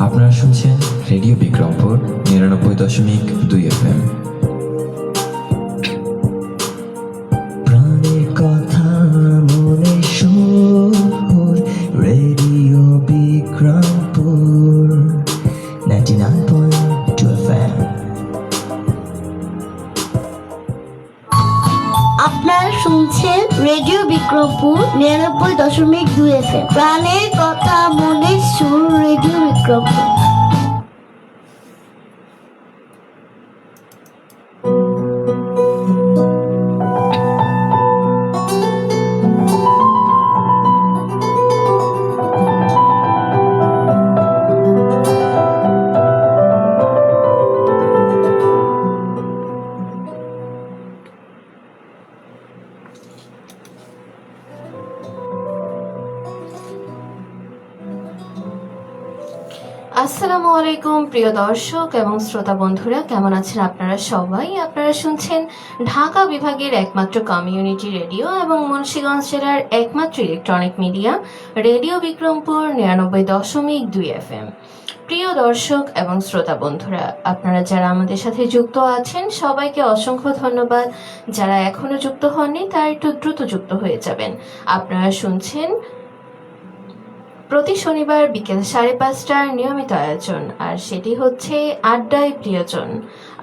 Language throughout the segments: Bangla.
আপনারা শুনছেন রেডিও বিক্রমপুর ৯৯.২ FM। প্রাণের কথা মনে সুর, রেডিও বিক্রমপুর 99.2 FM। আপনারা শুনছেন রেডিও বিক্রমপুর ৯৯.২ FM। প্রাণের কথা মনে সুর, রেডিও বিক্রমপুর। আসসালামু আলাইকুম প্রিয় দর্শক এবং শ্রোতা বন্ধুরা, কেমন আছেন আপনারা সবাই? আপনারা শুনছেন ঢাকা বিভাগের একমাত্র কমিউনিটি রেডিও এবং মুন্সিগঞ্জ জেলার একমাত্র electronic media radio Bikrampur ৯৯.২ FM। প্রিয় দর্শক এবং শ্রোতা বন্ধুরা, আপনারা যারা আমাদের সাথে যুক্ত আছেন সবাইকে অসংখ্য ধন্যবাদ। যারা এখনো যুক্ত হননি তারা একটু দ্রুত যুক্ত হয়ে যাবেন। আপনারা শুনছেন প্রতি শনিবার বিকেল 5:30টার নিয়মিত আয়োজন, আর সেটি হচ্ছে আড্ডায় প্রিয়জন।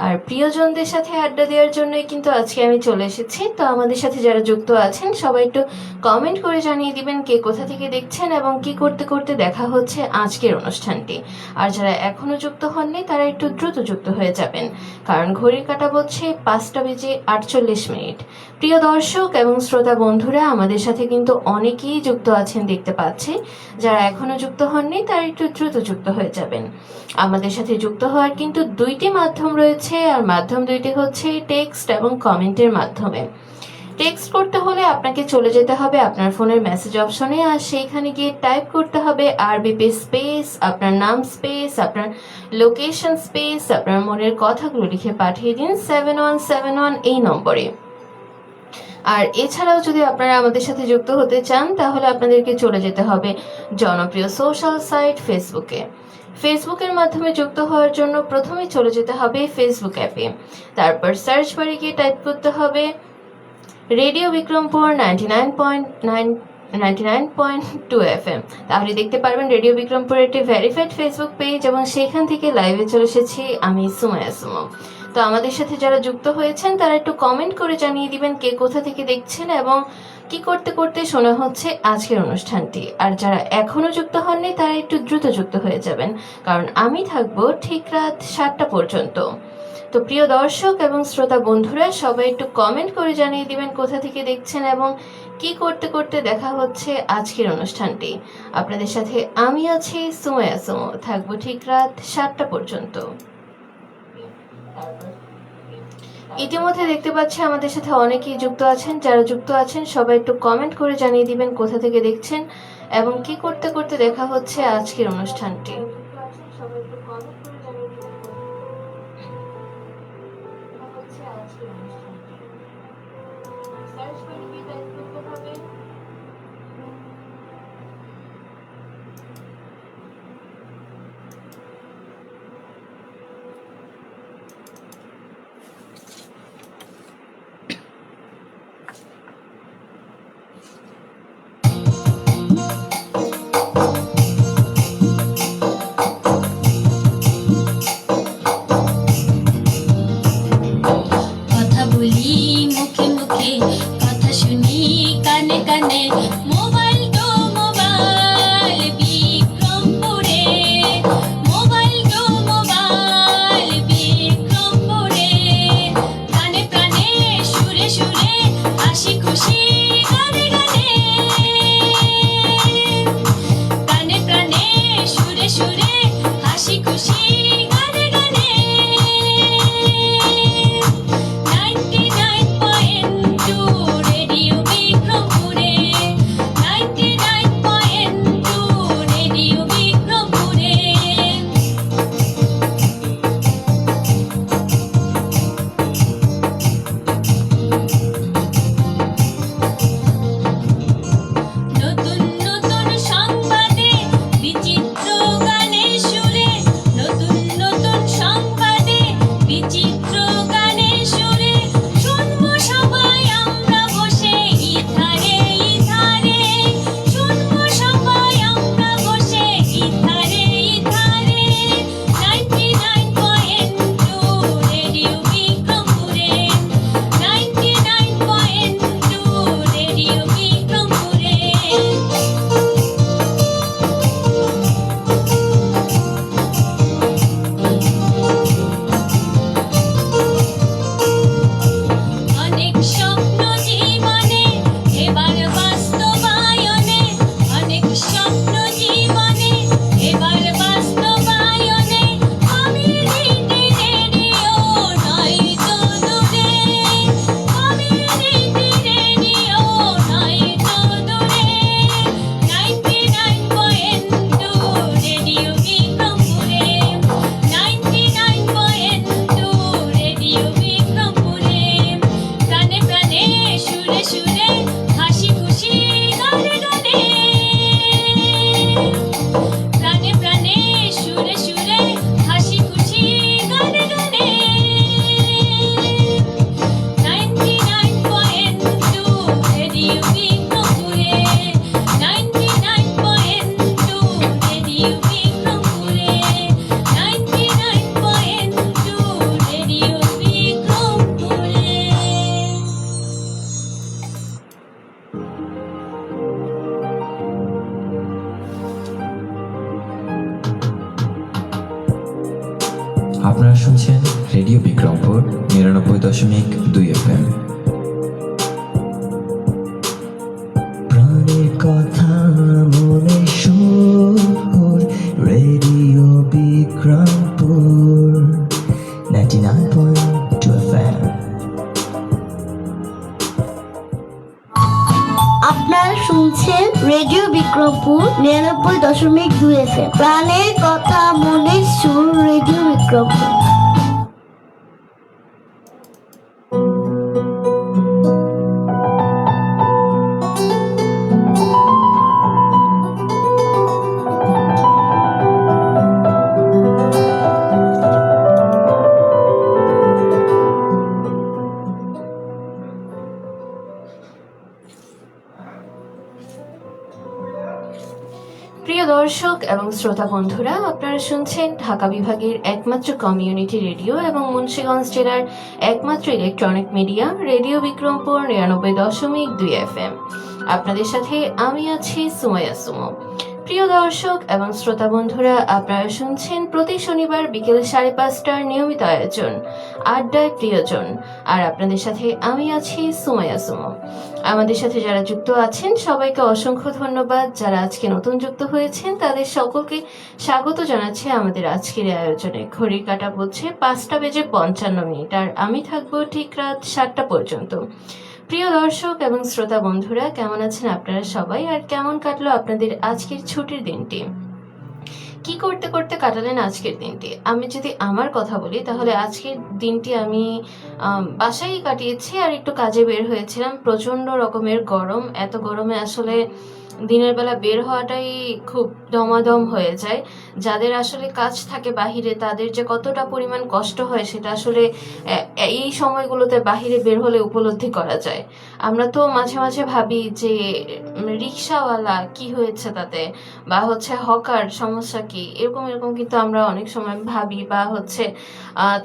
আর প্রিয়জনদের সাথে আড্ডা দেওয়ার জন্যই কিন্তু আজকে আমি চলে এসেছি। তো আমাদের সাথে যারা যুক্ত আছেন সবাই একটু কমেন্ট করে জানিয়ে দিবেন কে কোথা থেকে দেখছেন এবং কি করতে করতে দেখা হচ্ছে আজকের অনুষ্ঠানটি। আর যারা এখনো যুক্ত হননি তারা একটু দ্রুত যুক্ত হয়ে যাবেন, কারণ ঘড়ির কাঁটা বলছে 5:48। প্রিয় দর্শক এবং শ্রোতা বন্ধুরা, আমাদের সাথে কিন্তু অনেকেই যুক্ত আছেন দেখতে পাচ্ছি। যারা এখনো যুক্ত হননি তারা একটু দ্রুত যুক্ত হয়ে যাবেন। আমাদের সাথে যুক্ত হওয়ার কিন্তু দুইটি মাধ্যম রয়েছে, আর মাধ্যম দুইটি হচ্ছে টেক্সট এবং কমেন্টের মাধ্যমে। টেক্সট করতে হলে আপনাকে চলে যেতে হবে আপনার ফোনের মেসেজ অপশনে, আর সেইখানে গিয়ে টাইপ করতে হবে আরবিপি স্পেস, আপনার নাম স্পেস, আপনার লোকেশন স্পেস, আপনার মনের কথাগুলো লিখে পাঠিয়ে দিন 7171 এই নম্বরে। আর এছাড়াও যদি আপনারা আমাদের সাথে যুক্ত হতে চান তাহলে আপনাদেরকে চলে যেতে হবে জনপ্রিয় সোশ্যাল সাইট ফেসবুকে। ফেসবুকের মাধ্যমে যুক্ত হওয়ার জন্য প্রথমে চলে যেতে হবে ফেসবুক অ্যাপে, তারপর সার্চ বারে গিয়ে টাইপ করতে হবে রেডিও বিক্রমপুর 99.2 FM। তাহলে দেখতে পারবেন রেডিও বিক্রমপুরের একটি ভেরিফাইড ফেসবুক পেজ, এবং সেখান থেকে লাইভে চলে এসেছি আমি সুমাইয়া সুমো। তো আমাদের সাথে যারা যুক্ত হয়েছেন তারা একটু কমেন্ট করে জানিয়ে দিবেন কে কোথা থেকে দেখছেন এবং কি করতে করতে শোনা হচ্ছে আজকের অনুষ্ঠানটি। আর যারা এখনো যুক্ত হননি তারা একটু দ্রুত যুক্ত হয়ে যাবেন, কারণ আমি থাকবো ঠিক রাত 7টা পর্যন্ত। তো প্রিয় দর্শক এবং শ্রোতা বন্ধুরা, সবাই একটু কমেন্ট করে জানিয়ে দিবেন কোথা থেকে দেখছেন এবং কি করতে করতে দেখা হচ্ছে আজকের অনুষ্ঠানটি। আপনাদের সাথে আমি আছি সুমাইয়া সুমো, থাকবো ঠিক রাত 7টা পর্যন্ত। ইতিমধ্যে দেখতে পাচ্ছি আমাদের সাথে অনেকেই যুক্ত আছেন। যারা যুক্ত আছেন সবাই একটু কমেন্ট করে জানিয়ে দিবেন কোথা থেকে দেখছেন এবং কি করতে করতে দেখা হচ্ছে আজকের অনুষ্ঠানটি। কথা বলি মুখে মুখে, কথা শুনি কানে আপনারা শুনছেন রেডিও বিক্রমপুর ৯৯.২ FM। প্রাণের কথা মনে সুর, রেডিও বিক্রমপুর 99.2 FM। আপনারা শুনছেন রেডিও বিক্রমপুর ৯৯.২ FM। প্রাণের কথা মনের সুর, রেডিও বিক্রমপুর। প্রিয় দর্শক এবং শ্রোতা বন্ধুরা, আপনারা শুনছেন ঢাকা বিভাগের একমাত্র কমিউনিটি রেডিও এবং মুন্সিগঞ্জ জেলার একমাত্র electronic media radio Bikrampur ৯৯.২ FM। আপনাদের সাথে আমি আছি সুমাইয়া সুমো। প্রিয় দর্শক এবং শ্রোতা বন্ধুরা, আপনারা শুনছেন প্রতি শনিবার বিকেল 5:30টার নিয়মিত আয়োজন আড্ডায় প্রিয়জন, আর আপনাদের সাথে আমি আছি সুমাইয়া সুমো। আমাদের সাথে যারা যুক্ত আছেন সবাইকে অসংখ্য ধন্যবাদ। যারা আজকে নতুন যুক্ত হয়েছেন তাদের সকলকে স্বাগত জানাচ্ছি আমাদের আজকের আয়োজনে। ঘড়ির কাঁটা বলছে 5:55 আর আমি থাকবো ঠিক রাত 7টা পর্যন্ত। প্রিয় দর্শক এবং শ্রোতা বন্ধুরা, কেমন আছেন আপনারা সবাই, আর কেমন কাটলো আপনাদের আজকের ছুটির দিনটি? কি করতে করতে কাটালেন আজকের দিনটি? আমি যদি আমার কথা বলি তাহলে আজকের দিনটি আমি বাসায় কাটিয়েছি, আর একটু কাজে বের হয়েছিলাম। প্রচন্ড রকমের গরম, এত গরমে আসলে দিনের বেলা বের হওয়াটাই খুব দমাদম হয়ে যায়। যাদের আসলে কাজ থাকে বাহিরে তাদের যে কতটা পরিমাণ কষ্ট হয় সেটা আসলে এই সময়গুলোতে বাহিরে বের হলে উপলব্ধি করা যায়। আমরা তো মাঝে মাঝে ভাবি যে রিক্সাওয়ালা কি হয়েছে তাতে, বা হচ্ছে হকার সমস্যা কি, এরকম এরকম কিন্তু আমরা অনেক সময় ভাবি, বা হচ্ছে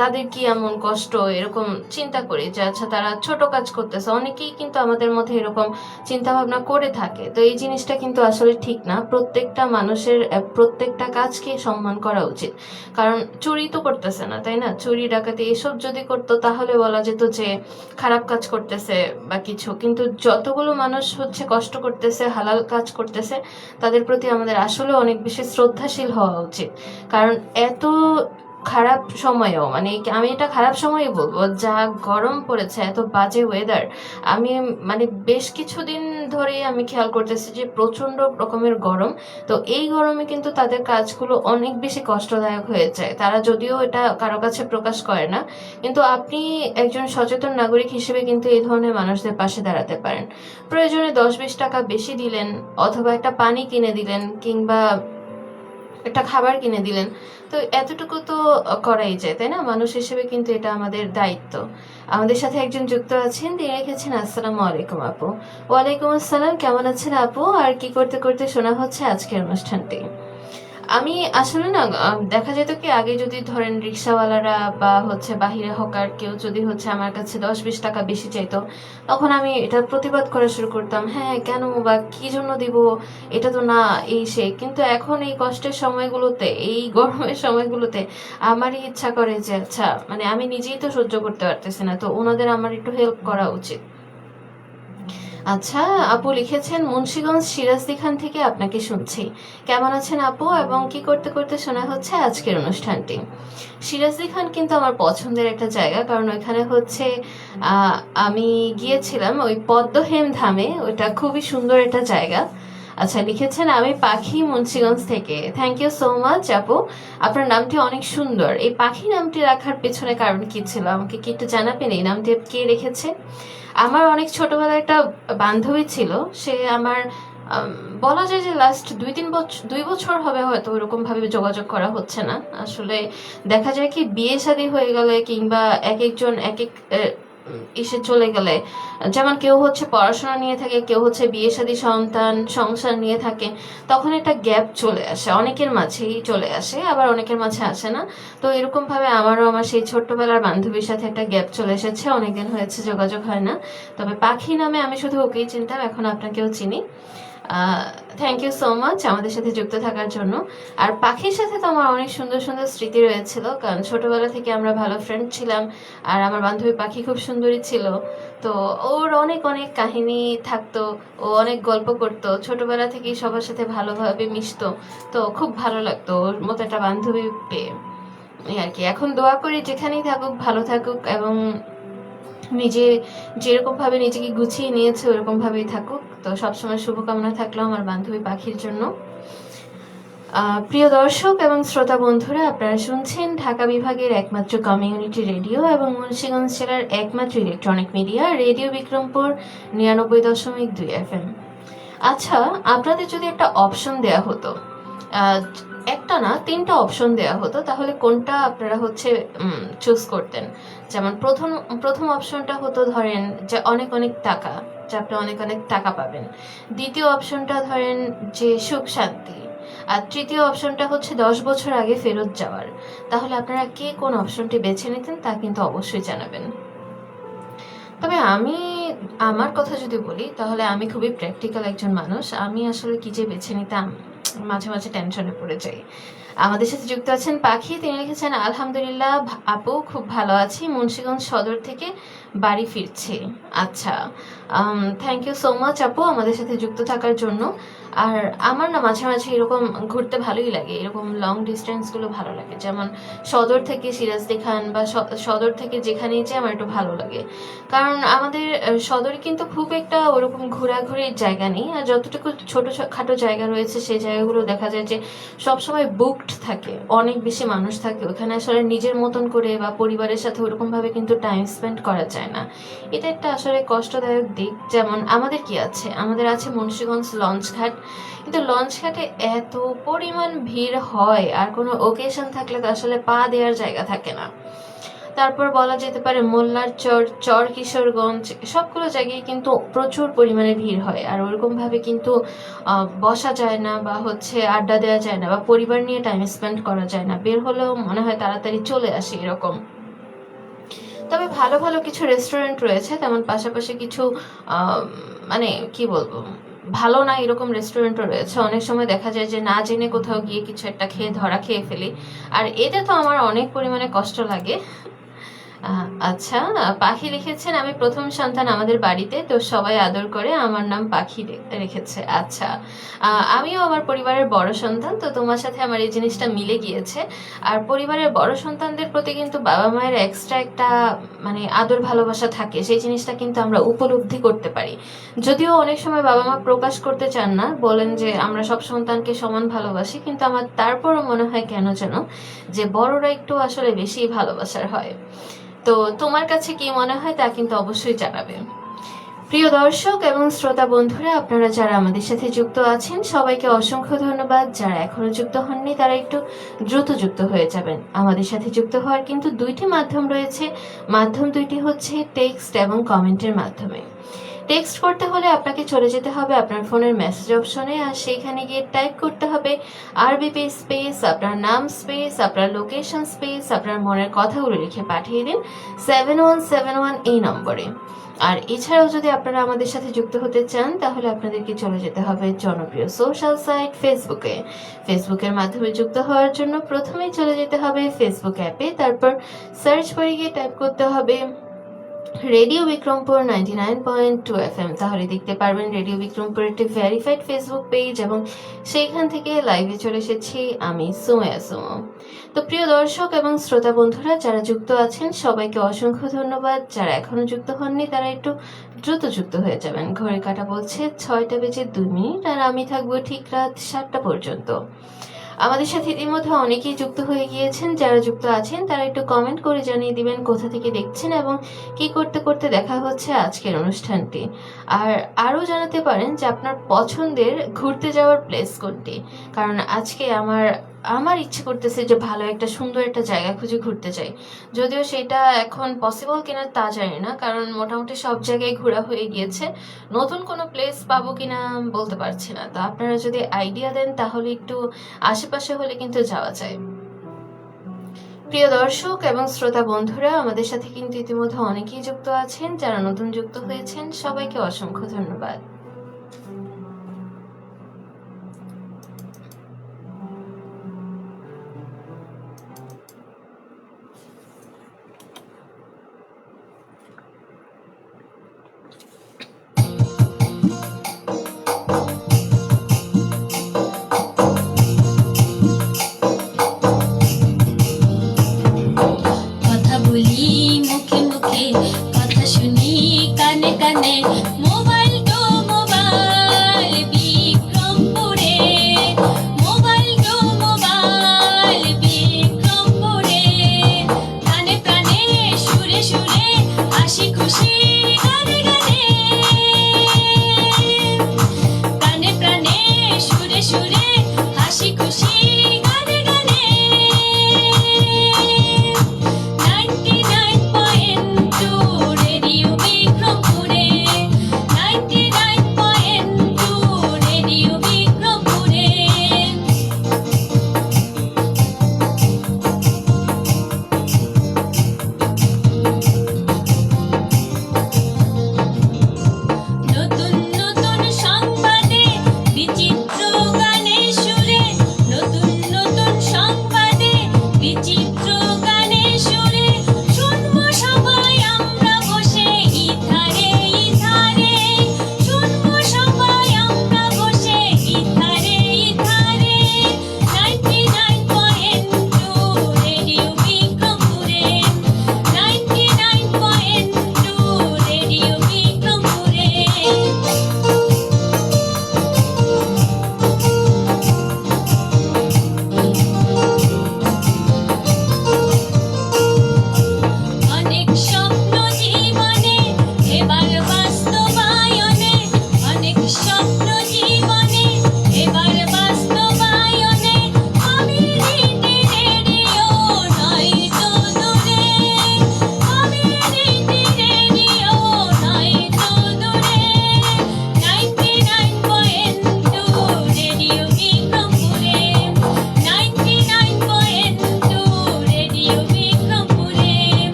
তাদের কি এমন কষ্ট এরকম চিন্তা করি যে আচ্ছা তারা ছোট কাজ করতেছে। অনেকেই কিন্তু আমাদের মধ্যে এরকম চিন্তা ভাবনা করে থাকে। তো এই জিনিসটা কিন্তু আসলে ঠিক না। প্রত্যেকটা মানুষের প্রত্যেকটা কাজকে সম্মান করা উচিত, কারণ চুরি তো করতেছে না, তাই না? চুরি ডাকাতি এসব যদি করতো তাহলে বলা যেত যে খারাপ কাজ করতেছে বা কিছু, কিন্তু যতগুলো মানুষ হচ্ছে কষ্ট করতেছে, হালাল কাজ করতেছে, তাদের প্রতি আমাদের আসলে অনেক বেশি শ্রদ্ধাশীল হওয়া উচিত। কারণ এত খারাপ সময়েও, মানে আমি এটা খারাপ সময়ই বলবো, যা গরম পড়েছে, এত বাজে ওয়েদার, আমি মানে বেশ কিছুদিন ধরে আমি খেয়াল করতেছি যে প্রচন্ড রকমের গরম। তো এই গরমে কিন্তু তাদের কাজগুলো অনেক বেশি কষ্টদায়ক হয়ে যায়। তারা যদিও এটা কারো কাছে প্রকাশ করে না, কিন্তু আপনি একজন সচেতন নাগরিক হিসেবে কিন্তু এই ধরনের মানুষদের পাশে দাঁড়াতে পারেন। প্রয়োজনে 10-20 টাকা বেশি দিলেন, অথবা একটা পানি কিনে দিলেন, কিংবা একটা খাবার কিনে দিলেন, তো এতটুকু তো করাই যায়, তাই না? মানুষ হিসেবে কিন্তু এটা আমাদের দায়িত্ব। আমাদের সাথে একজন যুক্ত আছেন, তিনি লিখেছেন আসসালামু আলাইকুম আপু। ওয়ালাইকুম আসসালাম, কেমন আছেন আপু? আর কি করতে করতে শোনা হচ্ছে আজকের অনুষ্ঠানটি? আমি আসলে না দেখা যেত কি আগে যদি ধরেন রিক্সাওয়ালারা বা হচ্ছে বাহিরে হকার কেউ যদি হচ্ছে আমার কাছে 10-20 টাকা বেশি চাইতো, তখন আমি এটা প্রতিবাদ করা শুরু করতাম, হ্যাঁ কেন বা কি জন্য দিব, এটা তো না, এই সে। কিন্তু এখন এই কষ্টের সময়গুলোতে, এই গরমের সময়গুলোতে আমারই ইচ্ছা করে যে আচ্ছা, মানে আমি নিজেই তো সহ্য করতে পারতেছি না, তো ওনাদের আমার একটু হেল্প করা উচিত। আচ্ছা, আপু লিখেছেন মুন্সিগঞ্জ সিরাজদি খান থেকে আপনাকে শুনছি। কেমন আছেন আপু, এবং কি করতে করতে শোনা হচ্ছে আজকের অনুষ্ঠানটি? সিরাজদি খান কিন্তু আমার পছন্দের একটা জায়গা, কারণ ওইখানে হচ্ছে আমি গিয়েছিলাম ওই পদ্মহেম ধামে, ওইটা খুবই সুন্দর একটা জায়গা। আচ্ছা, লিখেছেন আমি পাখি মুন্সিগঞ্জ থেকে। থ্যাংক ইউ সো মাচ আপু, আপনার নামটি অনেক সুন্দর। এই পাখি নামটি রাখার পেছনে কারণ কি ছিল, আমাকে কি একটু জানাবেন? এই নামটি কে রেখেছে? আমার অনেক ছোটবেলায় একটা বান্ধবী ছিল, সে আমার বলা যায় যে লাস্ট 2 বছর হবে হয়তো ওরকম ভাবে যোগাযোগ করা হচ্ছে না। আসলে দেখা যায় কি বিয়ে শাদী হয়ে গেলে, কিংবা এক একজন এক এক এসে চলে গেলে, যেমন কেউ হচ্ছে পড়াশোনা নিয়ে থাকে, কেউ হচ্ছে বিয়ে শাদী সন্তান সংসার নিয়ে থাকে, তখন একটা গ্যাপ চলে আসে, অনেকের মাঝেই চলে আসে, আবার অনেকের মাঝে আসে না। তো এরকম ভাবে আমারও আমার সেই ছোট্টবেলার বান্ধবীর সাথে একটা গ্যাপ চলে এসেছে, অনেকদিন হয়েছে যোগাযোগ হয় না। তবে পাখি নামে আমি শুধু ওকেই চিনতাম, এখন আপনাকেও চিনি। থ্যাংক ইউ সো মাচ আমাদের সাথে যুক্ত থাকার জন্য। আর পাখির সাথে তো আমার অনেক সুন্দর সুন্দর স্মৃতি রয়েছিল, কারণ ছোটবেলা থেকে আমরা ভালো ফ্রেন্ড ছিলাম। আর আমার বান্ধবী পাখি খুব সুন্দরী ছিল, তো ওর অনেক অনেক কাহিনী থাকতো, ও অনেক গল্প করতো, ছোটবেলা থেকেই সবার সাথে ভালোভাবে মিশতো। তো খুব ভালো লাগতো ওর মতো একটা বান্ধবী পেয়ে। এই আর কি, এখন দোয়া করি যেখানেই থাকুক ভালো থাকুক, এবং নিজে যেরকম ভাবে নিজেকে গুছিয়ে নিয়েছে ওরকম ভাবেই থাকুক। তো সবসময় শুভকামনা থাকলো আমার বান্ধবী পাখির জন্য। প্রিয় দর্শক এবং শ্রোতা বন্ধুরা, আপনারা শুনছেন ঢাকা বিভাগের একমাত্র কমিউনিটি রেডিও এবং মুন্সিগঞ্জ জেলার একমাত্র electronic media radio Bikrampur 99.2 FM। আচ্ছা, আপনাদের যদি একটা অপশন দেয়া হতো, একটা না 3টা অপশন দেয়া হতো, তাহলে কোনটা আপনারা চুজ করতেন? যেমন প্রথম অপশনটা হতো ধরেন যে অনেক অনেক টাকা, যে আপনি অনেক অনেক টাকা পাবেন। দ্বিতীয় অপশনটা ধরেন যে সুখ শান্তি। আর তৃতীয় অপশনটা হচ্ছে 10 বছর আগে ফেরত যাওয়ার। তাহলে আপনারা কে কোন অপশনটি বেছে নিতেন তা কিন্তু অবশ্যই জানাবেন। তবে আমি আমার কথা যদি বলি, তাহলে আমি খুবই প্র্যাকটিক্যাল একজন মানুষ। আমি আসলে কি যে বেছে নিতাম, মাঝে মাঝে টেনশনে পড়ে যাই। আমাদের সাথে যুক্ত আছেন পাখি, তিনি লিখেছেন আলহামদুলিল্লাহ আপু খুব ভালো আছি, মুন্সিগঞ্জ সদর থেকে বাড়ি ফিরছি। আচ্ছা, থ্যাংক ইউ সো মাচ আপু আমাদের সাথে যুক্ত থাকার জন্য। আর আমার না মাঝে মাঝে এরকম ঘুরতে ভালোই লাগে, এরকম লং ডিস্টেন্সগুলো ভালো লাগে। যেমন সদর থেকে সিরাজদি খান বা সদর থেকে যেখানেই যে আমার একটু ভালো লাগে, কারণ আমাদের সদরে কিন্তু খুব একটা ওরকম ঘোরাঘুরির জায়গা নেই। আর যতটুকু ছোট খাটো জায়গা রয়েছে সেই জায়গাগুলো দেখা যায় যে সবসময় বুকড থাকে, অনেক বেশি মানুষ থাকে ওখানে। আসলে নিজের মতন করে বা পরিবারের সাথে ওরকম ভাবে কিন্তু টাইম স্পেন্ড করা যায় না। এটা একটা আসলে কষ্টদায়ক দিক। যেমন আমাদের কি আছে, আমাদের আছে মুন্সিগঞ্জ লঞ্চঘাট, কিন্তু লঞ্চঘাটে এত পরিমাণ ভিড় হয়, আর কোনো ওকেশন থাকলে তো আসলে পা দেওয়ার জায়গা থাকে না। তারপর বলা যেতে পারে মোল্লার চর কিশোরগঞ্জ, সবগুলো জায়গায় কিন্তু প্রচুর পরিমাণে ভিড় হয়। আর ওরকম ভাবে কিন্তু বসা যায় না, বা আড্ডা দেওয়া যায় না, বা পরিবার নিয়ে টাইম স্পেন্ড করা যায় না। বের হলেও মনে হয় তাড়াতাড়ি চলে আসি এরকম। তবে ভালো ভালো কিছু রেস্টুরেন্ট রয়েছে, তেমন পাশাপাশি কিছু মানে কি বলবো, ভালো না এরকম রেস্টুরেন্টও রয়েছে। অনেক সময় দেখা যায় যে না জেনে কোথাও গিয়ে কিছু একটা ধরা খেয়ে ফেলি, আর এতে তো আমার অনেক পরিমাণে কষ্ট লাগে। আচ্ছা, পাখি লিখেছেন আমি প্রথম সন্তান আমাদের বাড়িতে, তো সবাই আদর করে আমার নাম পাখি রেখেছে। আচ্ছা, আমিও আমার পরিবারের বড় সন্তান, তো তোমার সাথে আমার এই জিনিসটা মিলে গিয়েছে। আর পরিবারের বড় সন্তানদের প্রতি কিন্তু বাবা মায়ের এক্সট্রা একটা আদর ভালোবাসা থাকে, সেই জিনিসটা কিন্তু আমরা উপলব্ধি করতে পারি। যদিও অনেক সময় বাবা মা প্রকাশ করতে চান না, বলেন যে আমরা সব সন্তানকে সমান ভালোবাসি, কিন্তু আমার তারপরও মনে হয় কেন যেন যে বড়রা একটু আসলে বেশি ভালোবাসার হয়। তো তোমার কাছে কি মনে হয় তা কিন্তু অবশ্যই জানাবে। প্রিয় দর্শক এবং শ্রোতা বন্ধুরা, আপনারা যারা আমাদের সাথে যুক্ত আছেন সবাইকে অসংখ্য ধন্যবাদ। যারা এখনো যুক্ত হননি তারা একটু দ্রুত যুক্ত হয়ে যাবেন। আমাদের সাথে যুক্ত হওয়ার কিন্তু 2টি মাধ্যম রয়েছে। মাধ্যম 2টি হচ্ছে টেক্সট এবং কমেন্টের মাধ্যমে। টেক্সট করতে হলে আপনাকে চলে যেতে হবে আপনার ফোনের মেসেজ অপশনে, আর সেইখানে গিয়ে টাইপ করতে হবে আরবিপি স্পেস আপনার নাম স্পেস আপনার লোকেশন স্পেস আপনার মনের কথাগুলো লিখে পাঠিয়ে দিন 7171 এই নম্বরে। আর এছাড়াও যদি আপনারা আমাদের সাথে যুক্ত হতে চান, তাহলে আপনাদেরকে চলে যেতে হবে জনপ্রিয় সোশ্যাল সাইট ফেসবুকে। ফেসবুকের মাধ্যমে যুক্ত হওয়ার জন্য প্রথমেই চলে যেতে হবে ফেসবুক অ্যাপে, তারপর সার্চ করে গিয়ে টাইপ করতে হবে রেডিও বিক্রমপুর 99.2 FM। তাহলে দেখতে পারবেন রেডিও বিক্রমপুর একটি ভেরিফাইড ফেসবুক পেজ, এবং সেইখান থেকে লাইভে চলে এসেছি আমি সুমাইয়া সুমো। তো প্রিয় দর্শক এবং শ্রোতা বন্ধুরা যারা যুক্ত আছেন সবাইকে অসংখ্য ধন্যবাদ। যারা এখনো যুক্ত হননি তারা একটু দ্রুত যুক্ত হয়ে যাবেন। ঘড়ির কাঁটা বলছে 6টা বেজে 2 মিনিট, আর আমি থাকবো ঠিক রাত 7টা পর্যন্ত। আমাদের সাথে ইতিমধ্যে অনেকেই যুক্ত হয়ে গিয়েছেন। যারা যুক্ত আছেন তারা একটু কমেন্ট করে জানিয়ে দিবেন কোথা থেকে দেখছেন এবং কি করতে করতে দেখা হচ্ছে আজকের অনুষ্ঠানটি। আর আরও জানাতে পারেন যে আপনার পছন্দের ঘুরতে যাওয়ার প্লেস কোনটি, কারণ আজকে আমার ইচ্ছে করতেছে যে ভালো একটা সুন্দর একটা জায়গা খুঁজে ঘুরতে চাই। যদিও সেটা এখন পসিবল কিনা তা জানি না, কারণ মোটামুটি সব জায়গায় ঘোরা হয়ে গিয়েছে। নতুন কোনো প্লেস পাবো কিনা বলতে পারছি না। তো আপনারা যদি আইডিয়া দেন তাহলে একটু আশেপাশে হলে কিন্তু যাওয়া যায়। প্রিয় দর্শক এবং শ্রোতা বন্ধুরা, আমাদের সাথে কিন্তু ইতিমধ্যে অনেকেই যুক্ত আছেন। যারা নতুন যুক্ত হয়েছেন সবাইকে অসংখ্য ধন্যবাদ।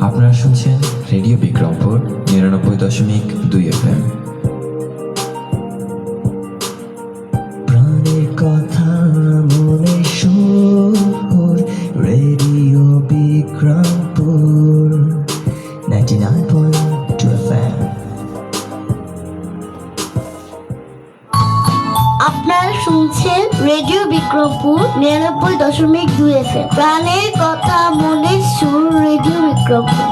আপনারা শুনছেন রেডিও বিক্রমপুর 99.2 FM। প্রাণের কথা মনে সুর, রেডিও বিক্রমপুর 99.2 FM। আপনারা শুনছেন রেডিও বিক্রমপুর 99.2 FM। প্রাণের কথা মনের সুর, রেডিও বিক্রমপুর।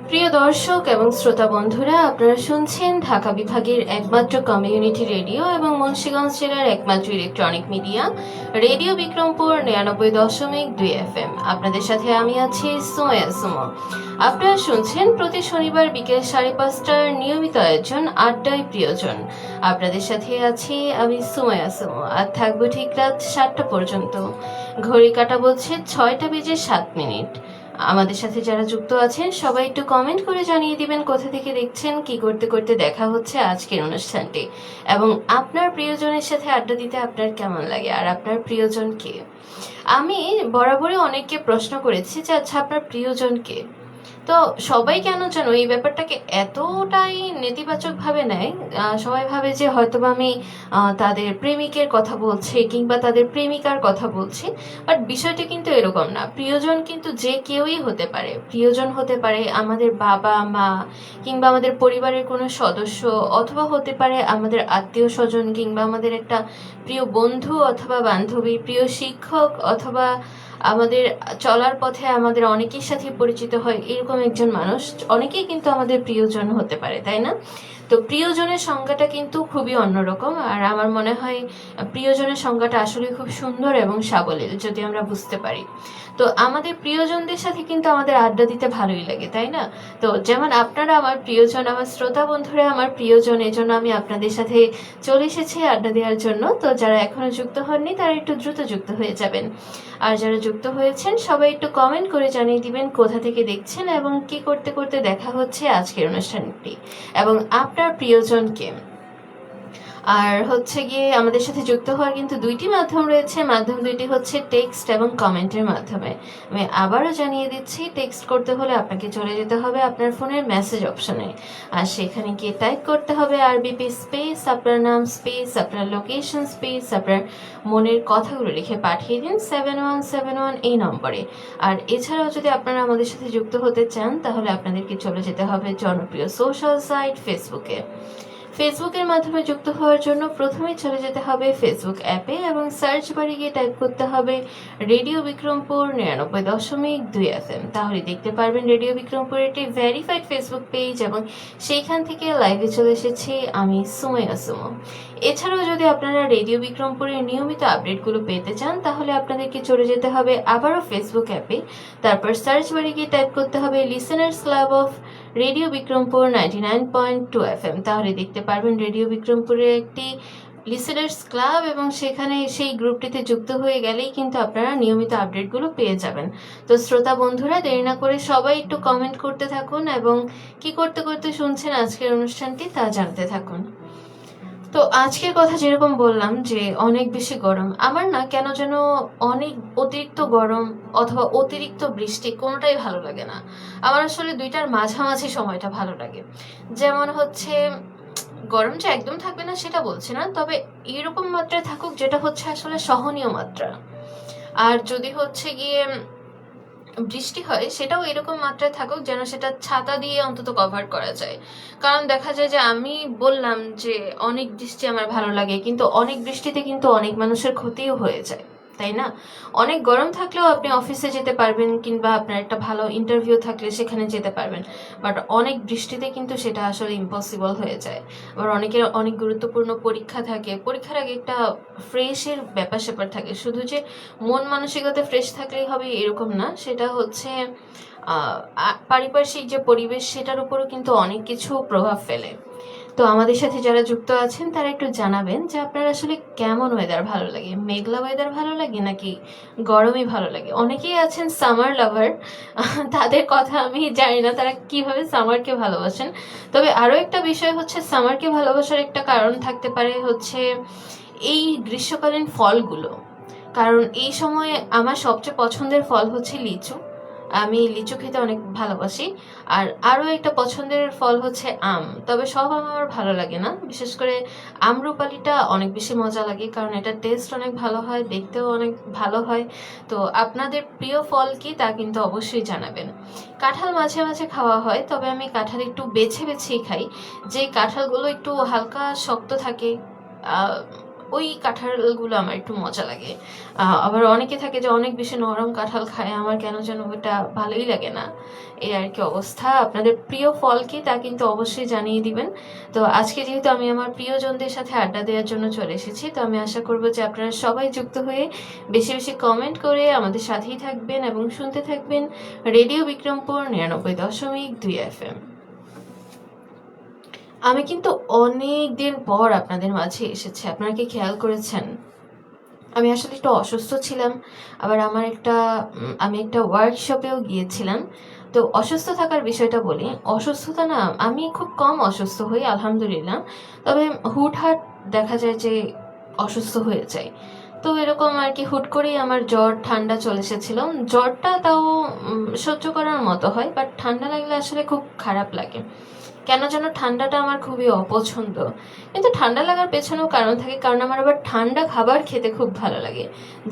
প্রিয় দর্শক এবং শ্রোতা বন্ধুরা, আপনারা শুনছেন ঢাকা বিভাগের একমাত্র কমিউনিটি রেডিও এবং মুন্সিগঞ্জ জেলার একমাত্র electronic media radio Bikrampur 99.2 FM। আপনাদের সাথে আমি আছি সুমাইয়া সুমো। আপনারা শুনছেন প্রতি শনিবার বিকেল 5:30টার নিয়মিত আয়োজন আড্ডায় প্রিয়জন। আপনাদের সাথে আছি আমি সুমাইয়া সুমো, আর থাকবো ঠিক রাত 7টা পর্যন্ত। ঘড়ি কাটা বলছে 6:07। আমাদের সাথে যারা যুক্ত আছেন সবাই একটু কমেন্ট করে জানিয়ে দিবেন কোথা থেকে দেখছেন, কি করতে করতে দেখা হচ্ছে আজকের অনুষ্ঠানটি, এবং আপনার প্রিয়জনের সাথে আড্ডা দিতে আপনার কেমন লাগে, আর আপনার প্রিয়জন কে। আমি বরাবরই অনেককে প্রশ্ন করেছি যে আচ্ছা আপনার প্রিয়জন কে। তো সবাই কেন যেন এই ব্যাপারটাকে এতটাই নেতিবাচক ভাবে নেয়। সবাই ভাবে যে হয়তোবা আমি তাদের প্রেমিকের কথা বলছি কিংবা তাদের প্রেমিকার কথা বলছি, বাট বিষয়টা কিন্তু এরকম না। প্রিয়জন কিন্তু যে কেউই হতে পারে। প্রিয়জন হতে পারে আমাদের বাবা মা কিংবা আমাদের পরিবারের কোনো সদস্য, অথবা হতে পারে আমাদের আত্মীয় স্বজন কিংবা আমাদের একটা প্রিয় বন্ধু অথবা বান্ধবী, প্রিয় শিক্ষক, অথবা আমাদের চলার পথে আমাদের অনেকের সাথে পরিচিত হয় এরকম একজন মানুষ। অনেকেই কিন্তু আমাদের প্রিয়জন হতে পারে, তাই না? তো প্রিয়জনের সংজ্ঞাটা কিন্তু খুবই অন্যরকম, আর আমার মনে হয় প্রিয়জনের সংজ্ঞাটা আসলে খুব সুন্দর এবং সাবলীল যদি আমরা বুঝতে পারি। তো আমাদের প্রিয়জনদের সাথে কিন্তু আমাদের আড্ডা দিতে ভালোই লাগে, তাই না? তো যেমন আপনারা আমার প্রিয়জন, আমার শ্রোতা বন্ধুরা আমার প্রিয়জন, এজন্য আমি আপনাদের সাথে চলে এসেছি আড্ডা দেওয়ার জন্য। তো যারা এখনো যুক্ত হননি তারা একটু দ্রুত যুক্ত হয়ে যাবেন, আর যারা যুক্ত হয়েছেন সবাই একটু কমেন্ট করে জানিয়ে দিবেন কোথা থেকে দেখছেন এবং কি করতে করতে দেখা হচ্ছে আজকের অনুষ্ঠানটি, এবং আপনার প্রিয়জনকে। আর হচ্ছে গিয়ে আমাদের সাথে যুক্ত হওয়ার কিন্তু দুইটি মাধ্যম রয়েছে। মাধ্যম দুইটি হচ্ছে টেক্সট এবং কমেন্টের মাধ্যমে। আমি আবারও জানিয়ে দিচ্ছি, টেক্সট করতে হলে আপনাকে চলে যেতে হবে আপনার ফোনের মেসেজ অপশনে, আর সেখানে গিয়ে টাইপ করতে হবে আরবিপি স্পেস আপনার নাম স্পেস আপনার লোকেশন স্পেস আপনার মনের কথাগুলো লিখে পাঠিয়ে দিন 7171 এই নম্বরে। আর এছাড়াও যদি আপনারা আমাদের সাথে যুক্ত হতে চান তাহলে আপনাদেরকে চলে যেতে হবে জনপ্রিয় সোশ্যাল সাইট ফেসবুকে। ফেসবুকের মাধ্যমে যুক্ত হওয়ার জন্য প্রথমে চলে যেতে হবে ফেসবুক অ্যাপে এবং সার্চ বারে গিয়ে টাইপ করতে হবে রেডিও বিক্রমপুর 99.2 FM। তাহলে দেখতে পারবেন রেডিও বিক্রমপুরের একটি ভেরিফাইড ফেসবুক পেজ, এবং সেইখান থেকে লাইভে চলে এসেছি আমি সুমাইয়া সুমো। এছাড়াও যদি আপনারা রেডিও বিক্রমপুরের নিয়মিত আপডেটগুলো পেতে চান তাহলে আপনাদেরকে চলে যেতে হবে আবারও ফেসবুক অ্যাপে, তারপর সার্চ বারে গিয়ে টাইপ করতে হবে listeners club of radio Bikrampur 99.2 FM। তাহলে দেখতে পারবেন রেডিও বিক্রমপুরের একটি লিসেনার্স ক্লাব, এবং সেখানে সেই গ্রুপটিতে যুক্ত হয়ে গেলেই কিন্তু আপনারা নিয়মিত আপডেটগুলো পেয়ে যাবেন। তো শ্রোতা বন্ধুরা, দেরি না করে সবাই একটু কমেন্ট করতে থাকুন এবং কি করতে করতে শুনছেন আজকের অনুষ্ঠানটি তা জানতে থাকুন। তো আজকের কথা যেরকম বললাম যে অনেক বেশি গরম, আমার না কেন যেন অনেক অতিরিক্ত গরম অথবা অতিরিক্ত বৃষ্টি কোনোটাই ভালো লাগে না। আমার আসলে দুইটার মাঝামাঝি সময়টা ভালো লাগে। যেমন হচ্ছে গরম যে একদম থাকবে না সেটা বলছি না, তবে এরকম মাত্রায় থাকুক যেটা হচ্ছে আসলে সহনীয় মাত্রা। আর যদি হচ্ছে গিয়ে বৃষ্টি হয় সেটাও এরকম মাত্রায় থাকুক যেন সেটা ছাতা দিয়ে অন্তত কভার করা যায়। কারণ দেখা যায় যে আমি বললাম যে অনেক বৃষ্টি আমার ভালো লাগে, কিন্তু অনেক বৃষ্টিতে কিন্তু অনেক মানুষের ক্ষতিও হয়ে যায়, তাই না? অনেক গরম থাকলেও আপনি অফিসে যেতে পারবেন কিংবা আপনার একটা ভালো ইন্টারভিউ থাকলে সেখানে যেতে পারবেন, বাট অনেক বৃষ্টিতে কিন্তু সেটা আসলে ইম্পসিবল হয়ে যায়। আবার অনেকের অনেক গুরুত্বপূর্ণ পরীক্ষা থাকে, পরীক্ষার আগে একটা ফ্রেশের ব্যাপার স্যাপার থাকে। শুধু যে মন মানসিকতা ফ্রেশ থাকলেই হবে এরকম না, সেটা হচ্ছে পারিপার্শ্বিক যে পরিবেশ সেটার উপরও কিন্তু অনেক কিছু প্রভাব ফেলে। তো আমাদের সাথে যারা যুক্ত আছেন তারা একটু জানাবেন যে আপনার আসলে কেমন ওয়েদার ভালো লাগে, মেঘলা ওয়েদার ভালো লাগে নাকি গরমই ভালো লাগে। অনেকেই আছেন সামার লাভার, তাদের কথা আমি জানি না তারা কিভাবে সামারকে ভালোবাসেন। তবে আরও একটা বিষয় হচ্ছে, সামারকে ভালোবাসার একটা কারণ থাকতে পারে হচ্ছে এই গ্রীষ্মকালীন ফলগুলো। কারণ এই সময়ে আমার সবচেয়ে পছন্দের ফল হচ্ছে লিচু। আমি লিচু খেতে অনেক ভালোবাসি। আর আরও একটা পছন্দের ফল হচ্ছে আম। তবে সব আম আমার ভালো লাগে না, বিশেষ করে আমরুপালিটা অনেক বেশি মজা লাগে, কারণ এটার টেস্ট অনেক ভালো হয়, দেখতেও অনেক ভালো হয়। তো আপনাদের প্রিয় ফল কি তা কিন্তু অবশ্যই জানাবেন। কাঁঠাল মাঝে মাঝে খাওয়া হয়, তবে আমি কাঁঠাল একটু বেছে বেছেই খাই। যে কাঁঠালগুলো একটু হালকা শক্ত থাকে, ওই কাঁঠালগুলো আমার একটু মজা লাগে। আবার অনেকে থাকে যে অনেক বেশি নরম কাঁঠাল খায়, আমার কেন যেন ওটা ভালোই লাগে না। এই আর কি অবস্থা। আপনাদের প্রিয় ফল কি তা কিন্তু অবশ্যই জানিয়ে দিবেন। তো আজকে যেহেতু আমি আমার প্রিয়জনদের সাথে আড্ডা দেওয়ার জন্য চলে এসেছি, তো আমি আশা করব যে আপনারা সবাই যুক্ত হয়ে বেশি বেশি কমেন্ট করে আমাদের সাথেই থাকবেন এবং শুনতে থাকবেন রেডিও বিক্রমপুর 99.2 FM। আমি কিন্তু অনেক দিন পর আপনাদের মাঝে এসেছি, আপনারা কি খেয়াল করেছেন? আমি আসলে একটু অসুস্থ ছিলাম, আবার আমি একটা ওয়ার্কশপেও গিয়েছিলাম। তো অসুস্থ থাকার বিষয়টা বলি, অসুস্থতা না, আমি খুব কম অসুস্থ হই আলহামদুলিল্লাহ। তবে হুটহাট দেখা যায় যে অসুস্থ হয়ে যায়। তো এরকম আর কি হুট করেই আমার জ্বর ঠান্ডা চলে এসেছিল। জ্বরটা তাও সহ্য করার মতো হয়, বাট ঠান্ডা লাগলে আসলে খুব খারাপ লাগে। কেন যেন ঠান্ডাটা আমার খুবই অপছন্দ। কিন্তু ঠান্ডা লাগার পেছনেও কারণ থাকে, কারণ আমার আবার ঠান্ডা খাবার খেতে খুব ভালো লাগে।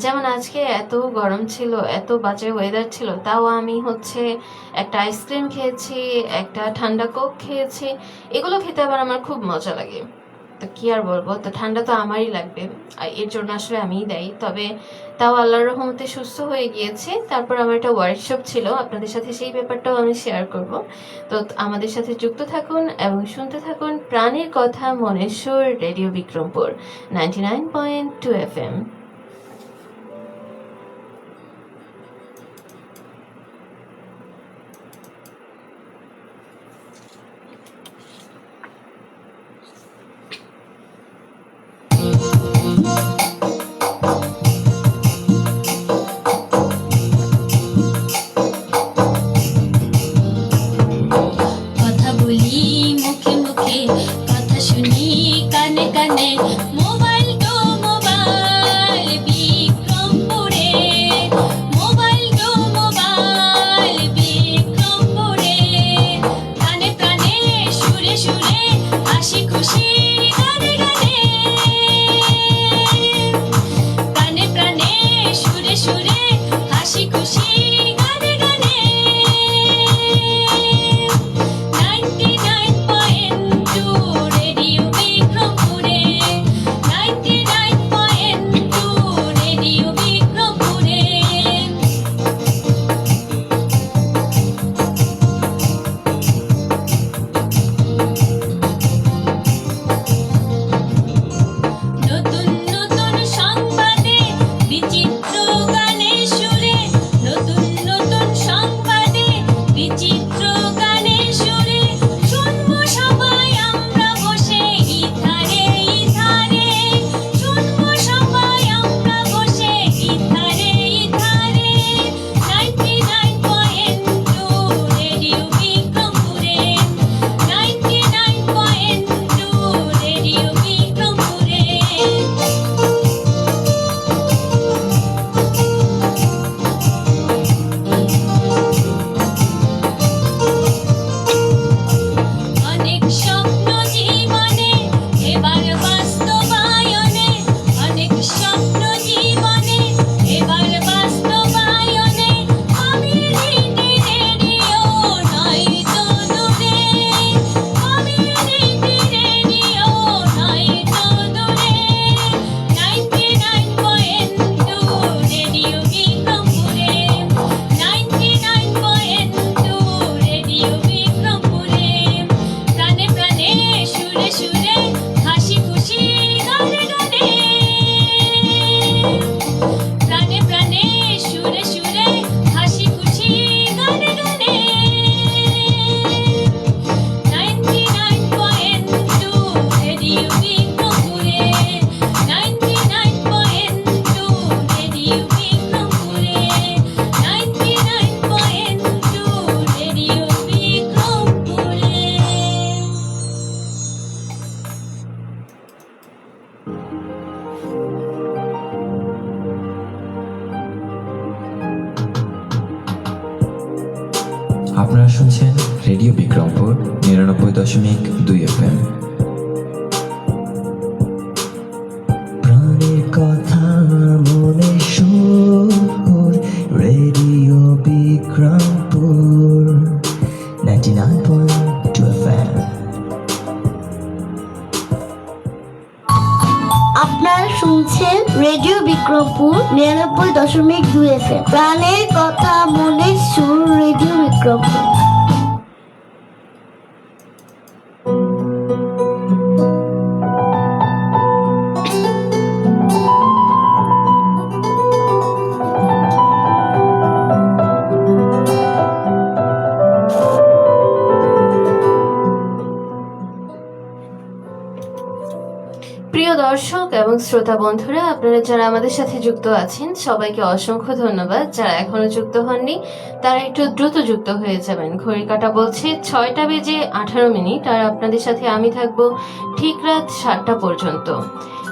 যেমন আজকে এত গরম ছিল, এত বাজে ওয়েদার ছিল, তাও আমি হচ্ছে একটা আইসক্রিম খেয়েছি, একটা ঠান্ডা কোক খেয়েছি। এগুলো খেতে আবার আমার খুব মজা লাগে। তো কি আর বলবো, তো ঠান্ডা তো আমারই লাগবে, আর এর জন্য আসলে আমিই দায়ী। তবে তাও আল্লাহর রহমতে সুস্থ হয়ে গিয়েছে। তারপর আমার একটা ওয়ার্কশপ ছিল, আপনাদের সাথে সেই ব্যাপারটাও আমি শেয়ার করব। তো আমাদের সাথে যুক্ত থাকুন এবং শুনতে থাকুন প্রাণের কথা মনের সুর, রেডিও বিক্রমপুর 99.2 FM। কথা বলি মুখে মুখে, কথা শুনি কানে কানে, মোবাইল তো মোবাইল। রেডিও বিক্রমপুরে 99.2 রেডিও বিক্রমপুরে। আপনারা শুনছেন রেডিও বিক্রমপুর 99.2 FM। প্রাণের কথা মনে সুর রেডিও বিক্রমপুর 99.2 FM। আপনারা শুনছেন রেডিও বিক্রমপুর 99.2 FM। প্রাণের কথা মনের সুর রেডিও বিক্রমপুর। প্রিয় দর্শক এবং শ্রোতা বন্ধুরা, আপনারা যারা আমাদের সাথে যুক্ত আছেন সবাইকে অসংখ্য ধন্যবাদ। যারা এখনো যুক্ত হননি তারা একটু দ্রুত যুক্ত হয়ে যাবেন। ঘড়ি কাঁটা বলছে 6:18 আর আপনাদের সাথে আমি থাকবো ঠিক রাত 7টা পর্যন্ত।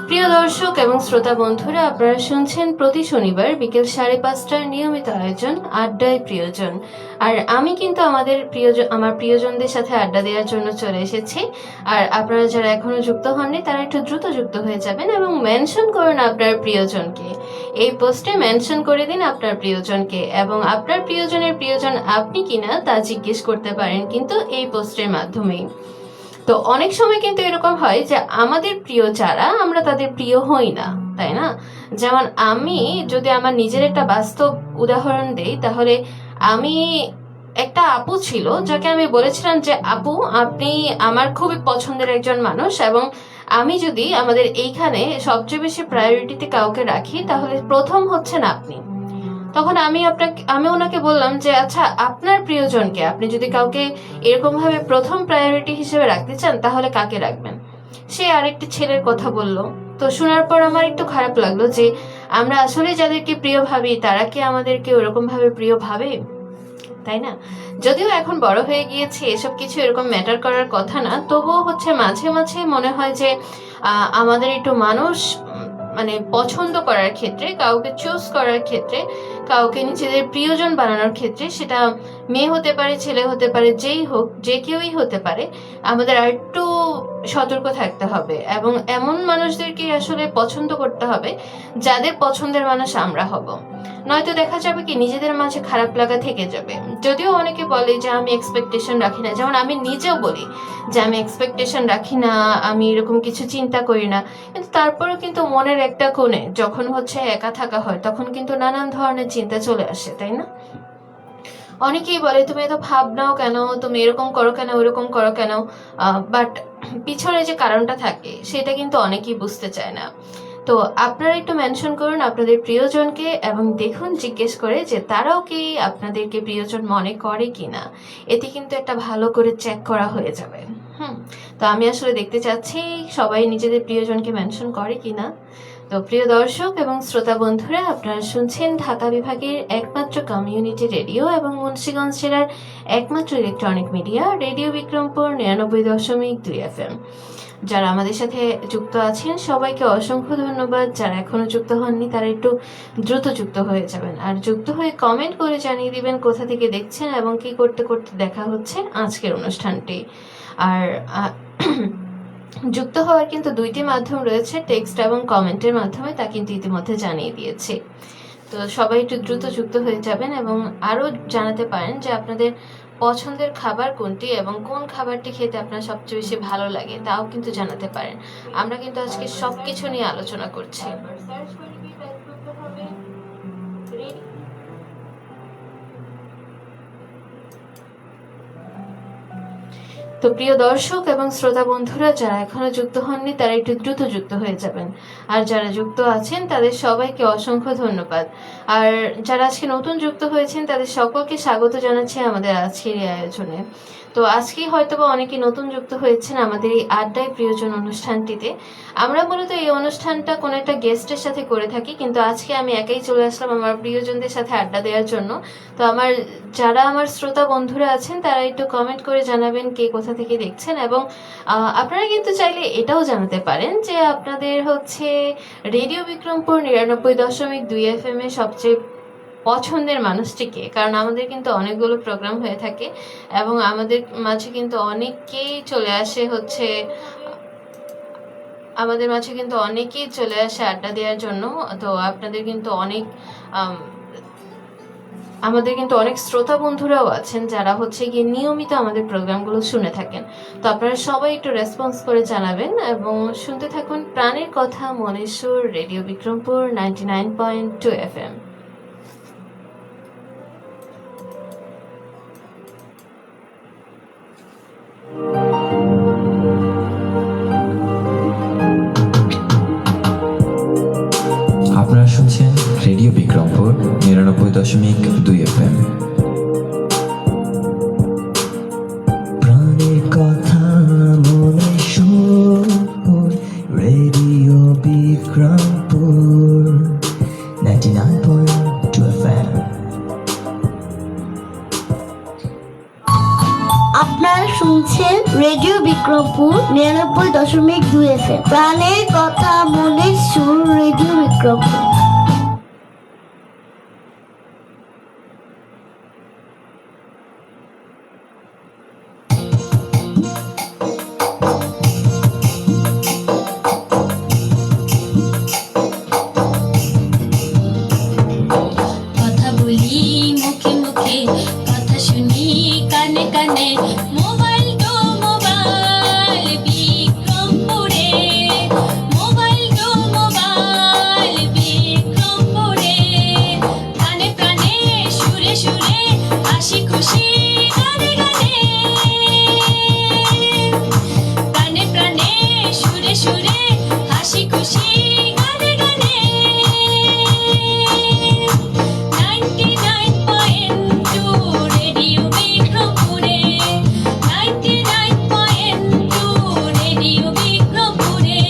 প্রিয় দর্শক এবং শ্রোতা বন্ধুরা, আপনারা শুনছেন প্রতি শনিবার বিকেল 5:30টার নিয়মিত আয়োজন আড্ডায় প্রিয়জন। আর আমি কিন্তু আমার প্রিয়জনদের সাথে আড্ডা দেওয়ার জন্য চলে এসেছি। আর আপনারা যারা এখনো যুক্ত হননি তারা একটু দ্রুত যুক্ত হয়ে যাবেন এবং মেনশন করুন আপনার প্রিয়জনকে। এই পোস্টে মেনশন করে দিন আপনার প্রিয়জনকে, এবং আপনার প্রিয়জনের প্রিয়জন আপনি কিনা তা জিজ্ঞেস করতে পারেন কিন্তু এই পোস্টের মাধ্যমেই। তো অনেক সময় কিন্তু এরকম হয় যে আমাদের প্রিয় যারা, আমরা তাদের প্রিয় হই না, তাই না? যেমন আমি যদি আমার নিজের একটা বাস্তব উদাহরণ দেই, তাহলে আমি একটা আপু ছিল যাকে আমি বলেছিলাম যে আপু আপনি আমার খুবই পছন্দের একজন মানুষ, এবং আমি যদি আমাদের এইখানে সবচেয়ে বেশি প্রায়োরিটিতে কাউকে রাখি তাহলে প্রথম হচ্ছেন আপনি। তখন আমি ওনাকে বললাম যে আচ্ছা, আপনার প্রিয়জনকে আপনি যদি কাউকে এরকম ভাবে প্রথম প্রায়োরিটি হিসেবে রাখতে চান তাহলে কাকে রাখবেন? সে আরেকটি ছেলের কথা বলল। তো শোনার পর আমার একটু খারাপ লাগলো যে আমরা আসলে যাদেরকে প্রিয় ভাবি তারা কি আমাদেরকে ওরকম ভাবে প্রিয় ভাবে, তাই না? যদিও এখন বড় হয়ে গিয়েছে, এসব কিছু এরকম ম্যাটার করার কথা না, তবুও হচ্ছে মাঝে মাঝে মনে হয় যে আমাদের একটু মানুষ মানে পছন্দ করার ক্ষেত্রে, কাউকে চুজ করার ক্ষেত্রে, কাউকে নিজেদের প্রিয়জন বানানোর ক্ষেত্রে, সেটা মেয়ে হতে পারে, ছেলে হতে পারে, যেই হোক, যে কেউই হতে পারে, আমাদের আর একটু সতর্ক থাকতে হবে এবং এমন মানুষদেরকে আসলে পছন্দ করতে হবে যাদের পছন্দের মানুষ আমরা হব। নয়তো দেখা যাবে কি নিজেদের মাঝে খারাপ লাগা থেকে যাবে। যদিও অনেকে বলে যে আমি এক্সপেকটেশন রাখি না, যেমন আমি নিজেও বলি যে আমি এক্সপেকটেশন রাখি না, আমি এরকম কিছু চিন্তা করি না, কিন্তু তারপরেও কিন্তু মনের একটা কোণে যখন হচ্ছে একা থাকা হয় তখন কিন্তু নানান ধরনের চিন্তা চলে আসে, তাই না? অনেকেই বলে তুমি এত ভাবনাও কেন, তুমি এরকম করো কেন, ওরকম করো কেন, বাট পিছনে যে কারণটা থাকে সেটা কিন্তু অনেকেই বুঝতে চায় না। তো আপনারা একটু মেনশন করুন আপনাদের প্রিয়জনকে এবং দেখুন জিজ্ঞেস করে যে তারাও কি আপনাদেরকে প্রিয়জন মনে করে কিনা। এতে কিন্তু একটা ভালো করে চেক করা হয়ে যাবে। তো আমি আসলে দেখতে চাচ্ছি সবাই নিজেদের প্রিয়জনকে মেনশন করে কিনা। তো প্রিয় দর্শক এবং শ্রোতা বন্ধুরা, আপনারা শুনছেন ঢাকা বিভাগের একমাত্র কমিউনিটি রেডিও এবং মুন্সিগঞ্জ জেলার একমাত্র electronic media radio Bikrampur 99.2 FM। যারা আমাদের সাথে যুক্ত আছেন সবাইকে অসংখ্য ধন্যবাদ। যারা এখনো যুক্ত হননি তারা একটু দ্রুত যুক্ত হয়ে যাবেন, আর যুক্ত হয়ে কমেন্ট করে জানিয়ে দিবেন কোথা থেকে দেখছেন এবং কি করতে করতে দেখা হচ্ছে আজকের অনুষ্ঠানটি। আর যুক্ত হওয়ার কিন্তু দুইটি মাধ্যম রয়েছে, টেক্সট এবং কমেন্টের মাধ্যমে, তা কিন্তু ইতিমধ্যে জানিয়ে দিয়েছি। তো সবাই একটু দ্রুত যুক্ত হয়ে যাবেন এবং আরও জানাতে পারেন যে আপনাদের পছন্দের খাবার কোনটি এবং কোন খাবারটি খেতে আপনার সবচেয়ে বেশি ভালো লাগে, তাও কিন্তু জানাতে পারেন। আমরা কিন্তু আজকে সবকিছু নিয়ে আলোচনা করছি। তো প্রিয় দর্শক এবং শ্রোতা বন্ধুরা, যারা এখনো যুক্ত হননি তারা একটু দ্রুত যুক্ত হয়ে যাবেন, আর যারা যুক্ত আছেন তাদের সবাইকে অসংখ্য ধন্যবাদ। আর যারা আজকে নতুন যুক্ত হয়েছেন তাদের সকলকে স্বাগত জানাচ্ছি আমাদের আজকের এই আয়োজনে। তো আজকেই হয়তোবা অনেকে নতুন যুক্ত হয়েছেন আমাদের এই আড্ডায় প্রিয়জন অনুষ্ঠানটিতে। আমরা মূলত এই অনুষ্ঠানটা কোনো একটা গেস্টের সাথে করে থাকি, কিন্তু আজকে আমি একাই চলে আসলাম আমার প্রিয়জনদের সাথে আড্ডা দেওয়ার জন্য। তো যারা আমার শ্রোতা বন্ধুরা আছেন তারা একটু কমেন্ট করে জানাবেন কে কোথা থেকে দেখছেন, এবং আপনারা কিন্তু চাইলে এটাও জানাতে পারেন যে আপনাদের হচ্ছে রেডিও বিক্রমপুর 99.2 FM এ সবচেয়ে পছন্দের মানুষটিকে। কারণ আমাদের কিন্তু অনেকগুলো প্রোগ্রাম হয়ে থাকে এবং আমাদের মাঝে কিন্তু অনেকেই চলে আসে আড্ডা দেওয়ার জন্য। তো আপনাদের কিন্তু আমাদের কিন্তু অনেক শ্রোতা বন্ধুরাও আছেন যারা হচ্ছে গিয়ে নিয়মিত আমাদের প্রোগ্রামগুলো শুনে থাকেন। তো আপনারা সবাই একটু রেসপন্স করে জানাবেন এবং শুনতে থাকুন প্রাণের কথা মনের সুর, রেডিও বিক্রমপুর 99.2 FM। আপনারা শুনছেন রেডিও বিক্রমপুর 99.2 FM। প্রাণের কথা মনে সুর, রেডিও বিক্রমপুর 99.2 FM। আপনারা শুনছেন রেডিও বিক্রমপুর 99.2 FM। প্রাণের কথা মনের সুর, রেডিও বিক্রমপুর। কথা বলি মুখে মুখে, কথা শুনি কানে কানে, মোবাইল টু মোবাইল বিক্রমপুরে, মোবাইল টু মোবাইল বিক্রমপুরে, কানে প্রাণে সুরে সুরে হাসি খুশি গানে গানে, কানে প্রাণে সুরে সুরে হাসি খুশি গানে গানে। 99.2 রেডিও বিক্রমপুরে, 99.2 রেডিও বিক্রমপুরে।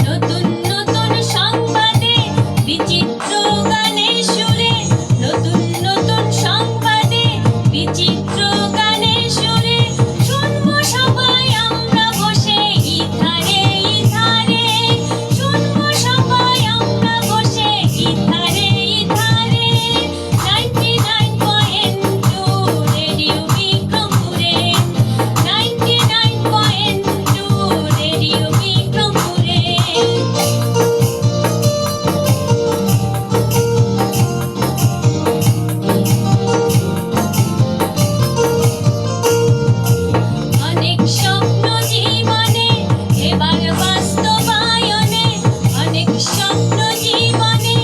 নতুন নতুন সংবাদে, বিচিত্র গানের সুরে, নতুন নতুন সংবাদে, বিচিত্র গানের সুরে, শুনবো সবাই আমরা বসে ইথারে ইথারে, শুনবো সবাই আমরা বসে ইথারে ইথারে। 99.2 রেডিও বিক্রমপুরে, 99.2 রেডিও বিক্রমপুরে। অনেক স্বপ্ন জীবনে এবার বাস্তবায়নে, অনেক স্বপ্ন জীবনে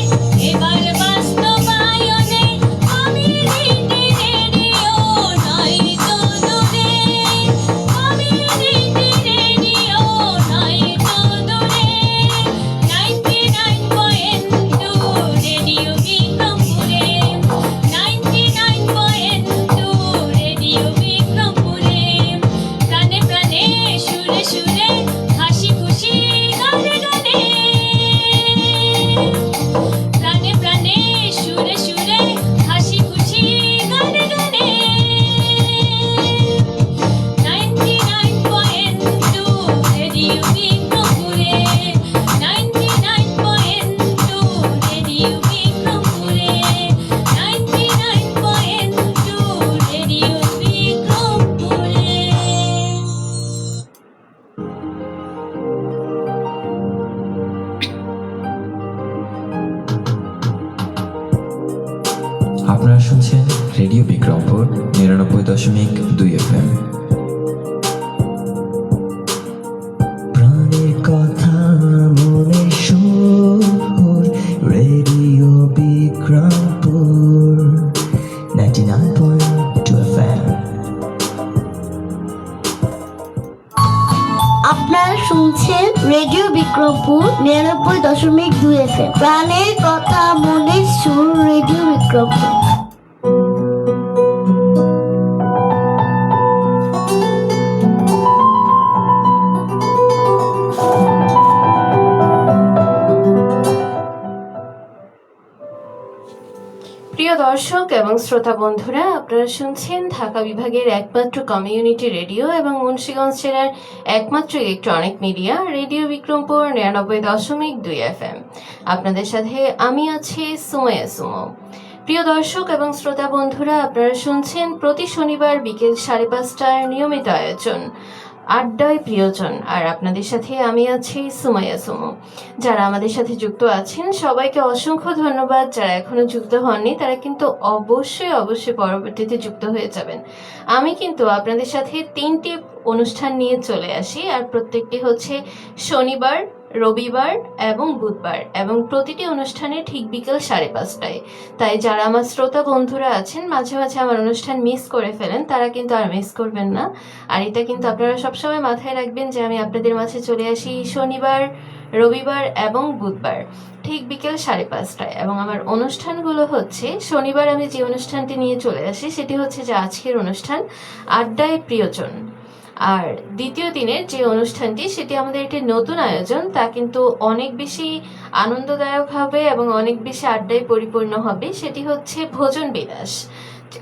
এবার বাস্তবায়নে, আমি রেডিও নয় তো দূরে, আমি রেডিও নয় তো দূরে। 99.2 রেডিও বিক্রমপুরে, 99.2 রেডিও বিক্রমপুরে, কানে প্রাণে সুরে সুরে হাসি খুশি গানে গানে, কানে প্রাণে সুরে সুরে হাসি খুশি গানে গানে। 99.2 রেডিও বিক্রমপুরে, 99.2 রেডিও বিক্রমপুরে, 99.2 রেডিও বিক্রমপুরে। আপনারা শুনছেন রেডিও বিক্রমপুর 99.2 FM। প্রাণের কথা মনে সুর, রেডিও বিক্রমপুর 99.2 FM। আপনারা শুনছেন রেডিও বিক্রমপুর 99.2 FM। প্রাণের কথা মনের সুর, রেডিও বিক্রমপুর। প্রিয় দর্শক এবং শ্রোতা বন্ধুরা, আপনারা শুনছেন ঢাকা বিভাগের একমাত্র কমিউনিটি রেডিও এবং মুন্সিগঞ্জ জেলার একমাত্র electronic media radio Bikrampur 99.2 FM। আপনাদের সাথে আমি আছি সুমাইয়া সুমো। প্রিয় দর্শক এবং শ্রোতা বন্ধুরা, আপনারা শুনছেন প্রতি শনিবার বিকেল 5:30টার নিয়মিত আয়োজন আড্ডায় প্রিয়জন, আর আপনাদের সাথে আমি আছি সুমাইয়া সুমো। যারা আমাদের সাথে যুক্ত আছেন সবাইকে অসংখ্য ধন্যবাদ। যারা এখনো যুক্ত হননি তারা কিন্তু অবশ্যই পরবর্তীতে যুক্ত হয়ে যাবেন। আমি কিন্তু আপনাদের সাথে 3টি অনুষ্ঠান নিয়ে চলে আসি, আর প্রত্যেকটি হচ্ছে শনিবার, রবিবার এবং বুধবার, এবং প্রতিটি অনুষ্ঠানে ঠিক বিকেল 5:30টায়। তাই যারা আমার শ্রোতা বন্ধুরা আছেন মাঝে মাঝে আমার অনুষ্ঠান মিস করে ফেলেন, তারা কিন্তু আর মিস করবেন না। আর এটা কিন্তু আপনারা সবসময় মাথায় রাখবেন যে আমি আপনাদের মাঝে চলে আসি শনিবার, রবিবার এবং বুধবার ঠিক বিকেল 5:30টায়। এবং আমার অনুষ্ঠানগুলো হচ্ছে, শনিবার আমি যে অনুষ্ঠানটি নিয়ে চলে আসি সেটি হচ্ছে যে আজকের অনুষ্ঠান আড্ডায় প্রিয়জন। আর দ্বিতীয় দিনের যে অনুষ্ঠানটি সেটি আমাদের একটি নতুন আয়োজন, তা কিন্তু অনেক বেশি আনন্দদায়ক হবে এবং অনেক বেশি আড্ডায় পরিপূর্ণ হবে। সেটি হচ্ছে ভোজন বিলাস।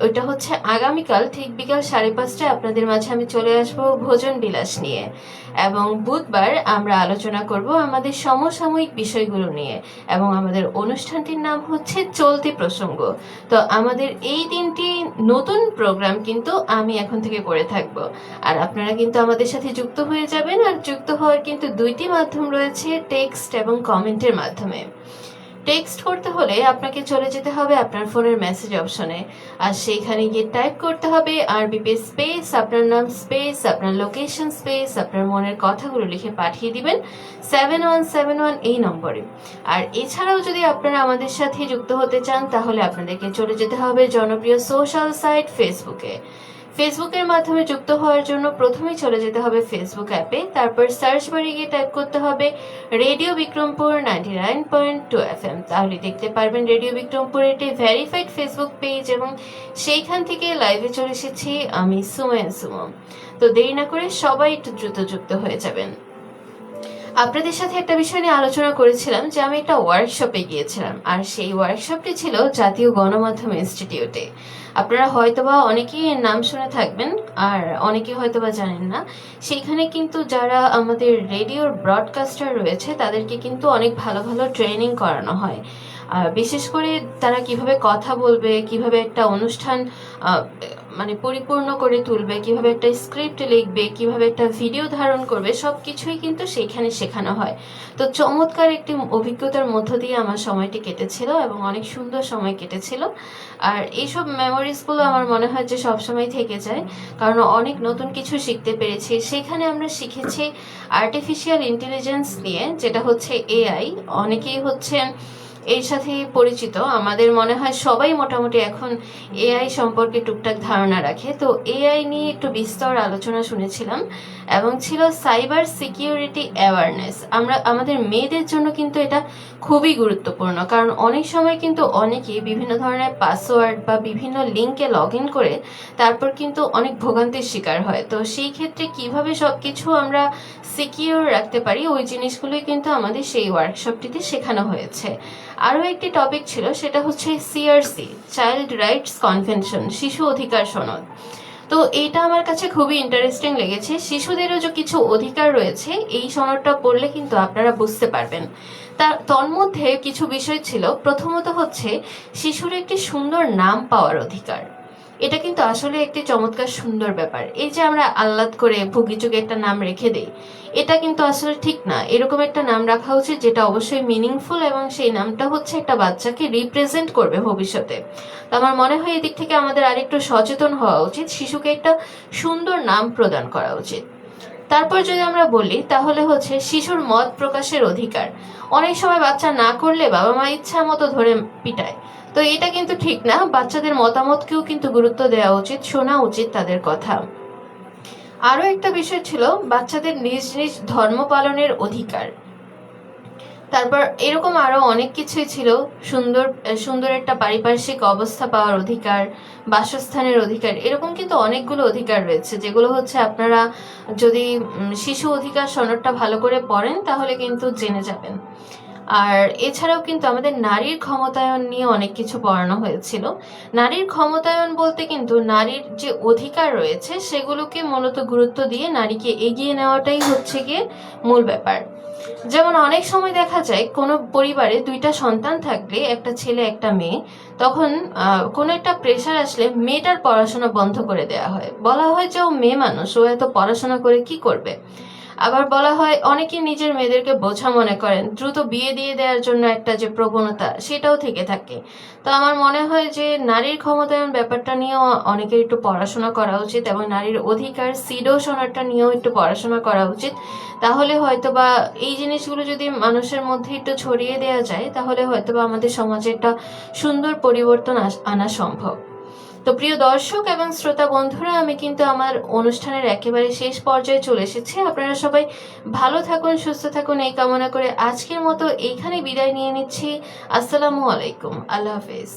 ওইটা হচ্ছে আগামীকাল ঠিক বিকাল 5:30টায় আপনাদের মাঝে আমি চলে আসবো ভোজন বিলাস নিয়ে। এবং বুধবার আমরা আলোচনা করব আমাদের সমসাময়িক বিষয়গুলো নিয়ে, এবং আমাদের অনুষ্ঠানটির নাম হচ্ছে চলতি প্রসঙ্গ। তো আমাদের এই 3টি নতুন প্রোগ্রাম কিন্তু আমি এখন থেকে করে থাকব, আর আপনারা কিন্তু আমাদের সাথে যুক্ত হয়ে যাবেন। আর যুক্ত হওয়ার কিন্তু 2টি মাধ্যম রয়েছে, টেক্সট এবং কমেন্টের মাধ্যমে। টেক্সট করতে হলে আপনাকে চলে যেতে হবে আপনার ফোনের মেসেজ অপশনে, আর সেইখানে গিয়ে টাইপ করতে হবে আরবিপি স্পেস আপনার নাম স্পেস আপনার লোকেশন স্পেস আপনার মনের কথাগুলো লিখে পাঠিয়ে দিবেন 7171 এই নম্বরে। আর এছাড়াও যদি আপনারা আমাদের সাথে যুক্ত হতে চান তাহলে আপনাদেরকে চলে যেতে হবে জনপ্রিয় সোশ্যাল সাইট ফেসবুকে। ফেসবুকের মাধ্যমে যুক্ত হওয়ার জন্য প্রথমেই চলে যেতে হবে ফেসবুক অ্যাপে, তারপর সার্চ বারে গিয়ে টাইপ করতে হবে রেডিও বিক্রমপুর 99.2 FM। তাহলে দেখতে পারবেন রেডিও বিক্রমপুর একটি ভেরিফাইড ফেসবুক পেজ, এবং সেইখান থেকে লাইভে চলে এসেছি আমি সুমাইয়া সুমো। তো দেরি না করে সবাই একটু দ্রুত যুক্ত হয়ে যাবেন। আপনাদের সাথে একটা বিষয় নিয়ে আলোচনা করেছিলাম যে আমি একটা ওয়ার্কশপে গিয়েছিলাম, আর সেই ওয়ার্কশপটি ছিল জাতীয় গণমাধ্যম ইনস্টিটিউটে। আপনারা হয়তোবা অনেকেই এর নাম শুনে থাকবেন, আর অনেকে হয়তোবা জানেন না। সেইখানে কিন্তু যারা আমাদের রেডিওর ব্রডকাস্টার রয়েছে তাদেরকে কিন্তু অনেক ভালো ভালো ট্রেনিং করানো হয়। বিশেষ করে তারা কিভাবে কথা বলবে, কিভাবে একটা অনুষ্ঠান মানে পরিপূর্ণ করে তুলবে, কিভাবে একটা স্ক্রিপ্ট লিখবে, কিভাবে একটা ভিডিও ধারণ করবে, সব কিছুই কিন্তু সেখানে শেখানো হয়। তো চমৎকার একটি অভিজ্ঞতার মধ্য দিয়ে আমার সময়টি কেটেছিল, এবং অনেক সুন্দর সময় কেটেছিল। আর এইসব মেমোরিজগুলো আমার মনে হয় যে সবসময় থেকে যায়, কারণ অনেক নতুন কিছু শিখতে পেরেছি। সেখানে আমরা শিখেছি আর্টিফিশিয়াল ইন্টেলিজেন্স নিয়ে, যেটা হচ্ছে এআই। অনেকেই হচ্ছেন এর সাথে পরিচিত, আমাদের মনে হয় সবাই মোটামুটি এখন এআই সম্পর্কে টুকটাক ধারণা রাখে। তো এআই নিয়ে একটু বিস্তর আলোচনা শুনেছিলাম, এবং ছিল সাইবার সিকিউরিটি অ্যাওয়ারনেস। আমাদের মেয়েদের জন্য কিন্তু এটা খুবই গুরুত্বপূর্ণ, কারণ অনেক সময় কিন্তু অনেকেই বিভিন্ন ধরনের পাসওয়ার্ড বা বিভিন্ন লিঙ্কে লগ ইন করে তারপর কিন্তু অনেক ভোগান্তির শিকার হয়। তো সেই ক্ষেত্রে কিভাবে সবকিছু আমরা সিকিউর রাখতে পারি, ওই জিনিসগুলোই কিন্তু আমাদের সেই ওয়ার্কশপটিতে শেখানো হয়েছে। আরও একটি টপিক ছিল, সেটা হচ্ছে সিআরসি, চাইল্ড রাইটস কনভেনশন, শিশু অধিকার সনদ। তো এইটা আমার কাছে খুবই ইন্টারেস্টিং লেগেছে। শিশুদেরও যে কিছু অধিকার রয়েছে এই সনদটা পড়লে কিন্তু আপনারা বুঝতে পারবেন। তার তন্মধ্যে কিছু বিষয় ছিল, প্রথমত হচ্ছে শিশুর একটি সুন্দর নাম পাওয়ার অধিকার। এটা কিন্তু আসলে একটি চমৎকার সুন্দর ব্যাপার। এই যে আমরা আহ্লাদ করে ভুগিচুগে একটা নাম রেখে দেই, এটা কিন্তু আসলে ঠিক না। এরকম একটা নাম রাখা উচিত যেটা অবশ্যই মিনিংফুল, এবং সেই নামটা হচ্ছে একটা বাচ্চাকে রিপ্রেজেন্ট করবে ভবিষ্যতে। তো আমার মনে হয় এদিক থেকে আমাদের আরেকটু সচেতন হওয়া উচিত, শিশুকে একটা সুন্দর নাম প্রদান করা উচিত। তারপর যদি আমরা বলি তাহলে হচ্ছে শিশুর মত প্রকাশের অধিকার। অনেক সময় বাচ্চা না করলে বাবা মা ইচ্ছা মতো ধরে পিটায়, তো এটা কিন্তু ঠিক না। বাচ্চাদের মতামতকেও কিন্তু গুরুত্ব দেওয়া উচিত, শোনা উচিত তাদের কথা। আরও একটা বিষয় ছিল বাচ্চাদের নিজ নিজ ধর্ম পালনের অধিকার। তারপর এরকম আরো অনেক কিছুই ছিল, সুন্দর সুন্দর একটা পারিপার্শ্বিক অবস্থা পাওয়ার অধিকার, বাসস্থানের অধিকার, এরকম কিন্তু অনেকগুলো অধিকার রয়েছে, যেগুলো হচ্ছে আপনারা যদি শিশু অধিকার সনদটা ভালো করে পড়েন তাহলে কিন্তু জেনে যাবেন। আর এছাড়াও কিন্তু আমাদের নারীর ক্ষমতায়ন নিয়ে অনেক কিছু পড়ানো হয়েছিল। নারীর ক্ষমতায়ন বলতে কিন্তু নারীর যে অধিকার রয়েছে সেগুলোকে মূলত গুরুত্ব দিয়ে নারীকে এগিয়ে নেওয়াটাই হচ্ছে গিয়ে মূল ব্যাপার। যেমন অনেক সময় দেখা যায় কোনো পরিবারে দুইটা সন্তান থাকলে, একটা ছেলে একটা মেয়ে, তখন কোনো একটা প্রেশার আসলে মেয়েটার পড়াশোনা বন্ধ করে দেওয়া হয়, বলা হয় যে ও মেয়ে মানুষ, ও এত পড়াশোনা করে কি করবে। আবার বলা হয়, অনেকে নিজের মেয়েদেরকে বোঝা মনে করেন, দ্রুত বিয়ে দিয়ে দেওয়ার জন্য একটা যে প্রবণতা সেটাও থেকে থাকে। তো আমার মনে হয় যে নারীর ক্ষমতায়ন ব্যাপারটা নিয়েও অনেকের একটু পড়াশোনা করা উচিত, এবং নারীর অধিকার সিডো সনদটা নিয়েও একটু পড়াশোনা করা উচিত। তাহলে হয়তোবা এই জিনিসগুলো যদি মানুষের মধ্যে একটু ছড়িয়ে দেওয়া যায়, তাহলে হয়তোবা আমাদের সমাজে একটা সুন্দর পরিবর্তন আনা সম্ভব। তো প্রিয় দর্শক এবং শ্রোতা বন্ধুরা, আমি কিন্তু আমার অনুষ্ঠানের একেবারে শেষ পর্যায়ে চলে এসেছি। আপনারা সবাই ভালো থাকুন, সুস্থ থাকুন এই কামনা করে আজকের মতো এইখানে বিদায় নিয়ে নিচ্ছি। আসসালামু আলাইকুম, আল্লাহ হাফেজ।